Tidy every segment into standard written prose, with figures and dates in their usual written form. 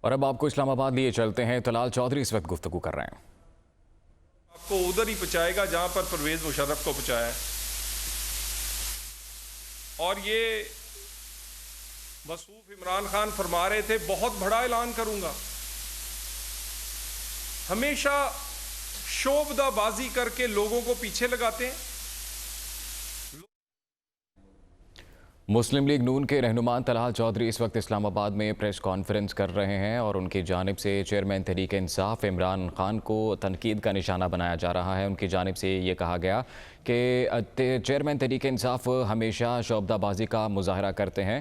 اور اب آپ کو اسلام آباد لیے چلتے ہیں۔ طلال چودھری اس وقت گفتگو کر رہے ہیں۔ آپ کو ادھر ہی پہنچائے گا جہاں پر پرویز مشرف کو پہنچایا ہے، اور یہ مصروف عمران خان فرما رہے تھے بہت بڑا اعلان کروں گا۔ ہمیشہ شوبدہ بازی کر کے لوگوں کو پیچھے لگاتے ہیں۔ مسلم لیگ نون کے رہنما طلال چودھری اس وقت اسلام آباد میں پریس کانفرنس کر رہے ہیں اور ان کی جانب سے چیئرمین تحریک انصاف عمران خان کو تنقید کا نشانہ بنایا جا رہا ہے۔ ان کی جانب سے یہ کہا گیا کہ چیئرمین تحریک انصاف ہمیشہ شعبدہ بازی کا مظاہرہ کرتے ہیں۔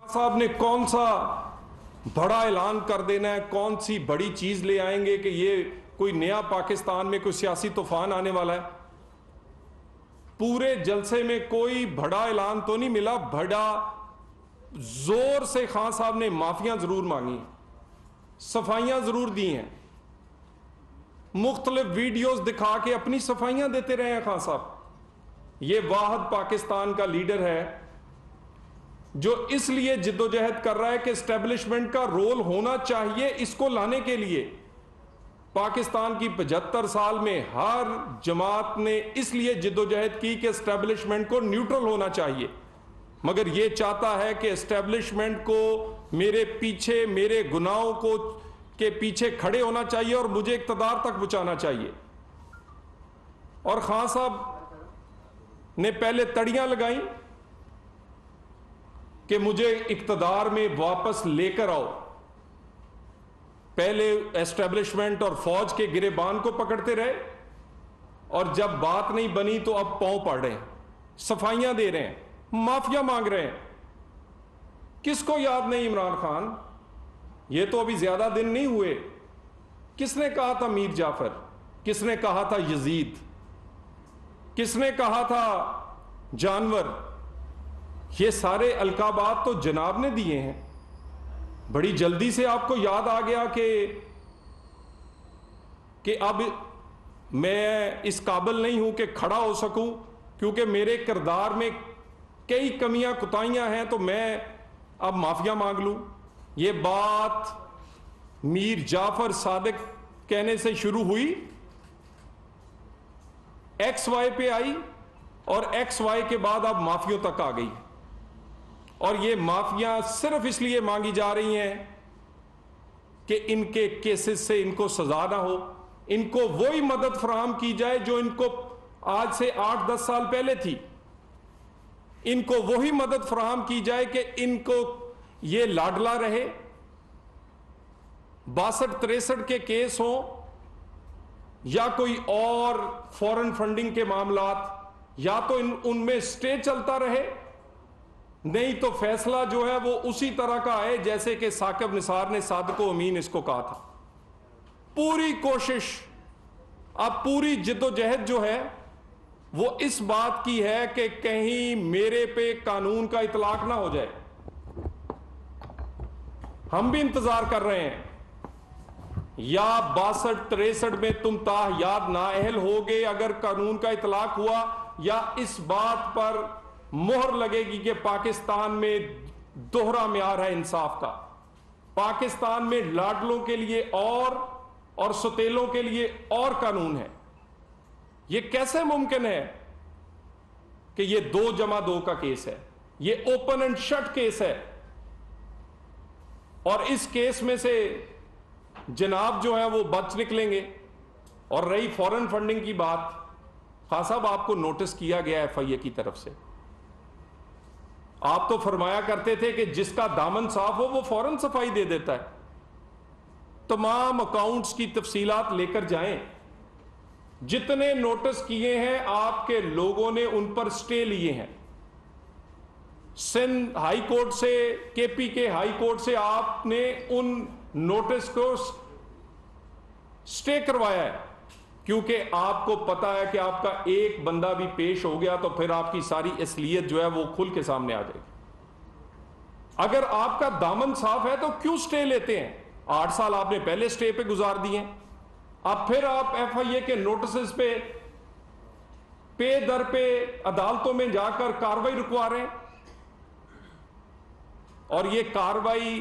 صاحب نے کون سا بڑا اعلان کر دینا ہے، کون سی بڑی چیز لے آئیں گے کہ یہ کوئی نیا پاکستان میں کوئی سیاسی طوفان آنے والا ہے؟ پورے جلسے میں کوئی بڑا اعلان تو نہیں ملا۔ بڑا زور سے خان صاحب نے معافیاں ضرور مانگی، صفائیاں ضرور دی ہیں، مختلف ویڈیوز دکھا کے اپنی صفائیاں دیتے رہے ہیں خان صاحب۔ یہ واحد پاکستان کا لیڈر ہے جو اس لیے جد و جہد کر رہا ہے کہ اسٹیبلشمنٹ کا رول ہونا چاہیے اس کو لانے کے لیے۔ پاکستان کی 75 سال میں ہر جماعت نے اس لیے جد و جہد کی کہ اسٹیبلشمنٹ کو نیوٹرل ہونا چاہیے، مگر یہ چاہتا ہے کہ اسٹیبلشمنٹ کو میرے پیچھے، میرے گناہوں کو کے پیچھے کھڑے ہونا چاہیے اور مجھے اقتدار تک پہنچانا چاہیے۔ اور خان صاحب نے پہلے تڑیاں لگائیں کہ مجھے اقتدار میں واپس لے کر آؤ۔ پہلے ایسٹیبلشمنٹ اور فوج کے گریبان کو پکڑتے رہے، اور جب بات نہیں بنی تو اب پاؤں پڑ رہے ہیں، صفائیاں دے رہے ہیں، معافیاں مانگ رہے ہیں۔ کس کو یاد نہیں عمران خان؟ یہ تو ابھی زیادہ دن نہیں ہوئے۔ کس نے کہا تھا میر جعفر؟ کس نے کہا تھا یزید؟ کس نے کہا تھا جانور؟ یہ سارے القابات تو جناب نے دیے ہیں۔ بڑی جلدی سے آپ کو یاد آ گیا کہ اب میں اس قابل نہیں ہوں کہ کھڑا ہو سکوں، کیونکہ میرے کردار میں کئی کمیاں کوتاہیاں ہیں، تو میں اب معافیاں مانگ لوں۔ یہ بات میر جعفر صادق کہنے سے شروع ہوئی، ایکس وائی پہ آئی، اور ایکس وائی کے بعد اب معافیوں تک آ گئی۔ اور یہ معافیاں صرف اس لیے مانگی جا رہی ہیں کہ ان کے کیسز سے ان کو سزا نہ ہو، ان کو وہی مدد فراہم کی جائے جو ان کو آج سے 8-10 سال پہلے تھی۔ ان کو وہی مدد فراہم کی جائے کہ ان کو یہ لاڈلا رہے۔ 62-63 کے کیس ہوں یا کوئی اور فورن فنڈنگ کے معاملات، یا تو ان میں سٹے چلتا رہے، نہیں تو فیصلہ جو ہے وہ اسی طرح کا ہے جیسے کہ ثاقب نثار نے صادق و امین اس کو کہا تھا۔ پوری کوشش، اب پوری جد و جہد جو ہے وہ اس بات کی ہے کہ کہیں میرے پہ قانون کا اطلاق نہ ہو جائے۔ ہم بھی انتظار کر رہے ہیں، یا 62-63 میں تم تاحیات نااہل ہوگے اگر قانون کا اطلاق ہوا، یا اس بات پر مہر لگے گی کہ پاکستان میں دوہرا معیار ہے انصاف کا۔ پاکستان میں لاڈلوں کے لیے اور ستیلوں کے لیے اور قانون ہے۔ یہ کیسے ممکن ہے کہ یہ 2+2 کا کیس ہے؟ یہ اوپن اینڈ شٹ کیس ہے، اور اس کیس میں سے جناب جو ہے وہ بچ نکلیں گے۔ اور رہی فورن فنڈنگ کی بات، خان صاحب آپ کو نوٹس کیا گیا ایف آئی اے کی طرف سے۔ آپ تو فرمایا کرتے تھے کہ جس کا دامن صاف ہو وہ فوراً صفائی دے دیتا ہے۔ تمام اکاؤنٹس کی تفصیلات لے کر جائیں، جتنے نوٹس کیے ہیں آپ کے لوگوں نے ان پر سٹے لیے ہیں۔ سندھ ہائی کورٹ سے، کے پی کے ہائی کورٹ سے آپ نے ان نوٹس کو سٹے کروایا ہے، کیونکہ آپ کو پتا ہے کہ آپ کا ایک بندہ بھی پیش ہو گیا تو پھر آپ کی ساری اصلیت جو ہے وہ کھل کے سامنے آ جائے گی۔ اگر آپ کا دامن صاف ہے تو کیوں سٹے لیتے ہیں؟ 8 سال آپ نے پہلے سٹے پہ گزار دیے ہیں، اب پھر آپ ایف آئی اے کے نوٹسز پہ در پہ عدالتوں میں جا کر کاروائی رکوا رہے ہیں۔ اور یہ کاروائی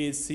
AC,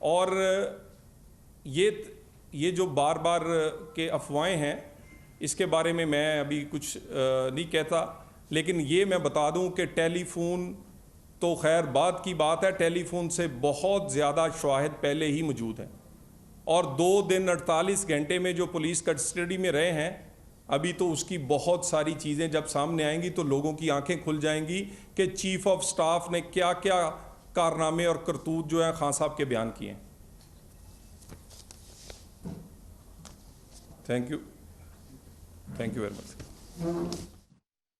اور یہ جو بار بار کے افواہیں ہیں اس کے بارے میں ابھی کچھ نہیں کہتا، لیکن یہ میں بتا دوں کہ ٹیلی فون تو خیر بعد کی بات ہے، ٹیلی فون سے بہت زیادہ شواہد پہلے ہی موجود ہیں، اور 2 دن 48 گھنٹے میں جو پولیس کسٹڈی میں رہے ہیں، ابھی تو اس کی بہت ساری چیزیں جب سامنے آئیں گی تو لوگوں کی آنکھیں کھل جائیں گی کہ چیف آف سٹاف نے کیا کیا کارنامے اور کرتوت جو ہیں خان صاحب کے بیان کیے ہیں۔ Thank you very much.